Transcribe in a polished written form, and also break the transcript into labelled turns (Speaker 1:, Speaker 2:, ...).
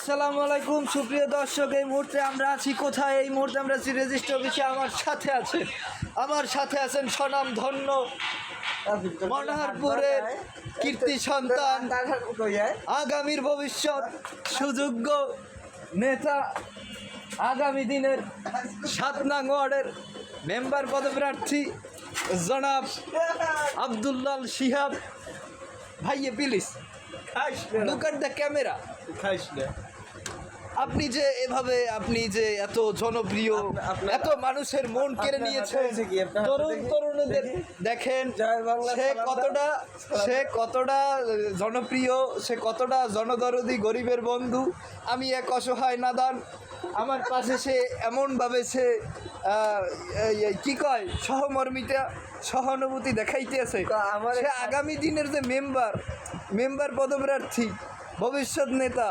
Speaker 1: আসসালামু আলাইকুম সুপ্রিয় দর্শক, এই মুহূর্তে আমরা আছি কোথায়? এই মুহূর্তে আমরা আছি রেজিস্ট্রি অফিসে। আমার সাথে আছেন স্বনাম ধন্য মনোহরপুরের কীর্তি সন্তান, আগামীর ভবিষ্যৎ সুযোগ্য নেতা, আগামী দিনের 7 নং ওয়ার্ডের মেম্বার পদপ্রার্থী জনাব আব্দুল্লাল শিহাব। ভাইয়ে please look at the camera. আপনি যে এভাবে, আপনি যে এত জনপ্রিয়, এত মানুষের মন কেড়ে নিয়েছেন, তরুণদের দেখেন সে কতটা জনপ্রিয়, সে কতটা জনদরদি, গরিবের বন্ধু। আমি এক অসহায় নাদান, আমার পাশে সে এমনভাবে সে কি কয় সহমর্মিতা, সহানুভূতি দেখাইতেছে। সে আগামী দিনের যে মেম্বার পদপ্রার্থী, ভবিষ্যৎ নেতা,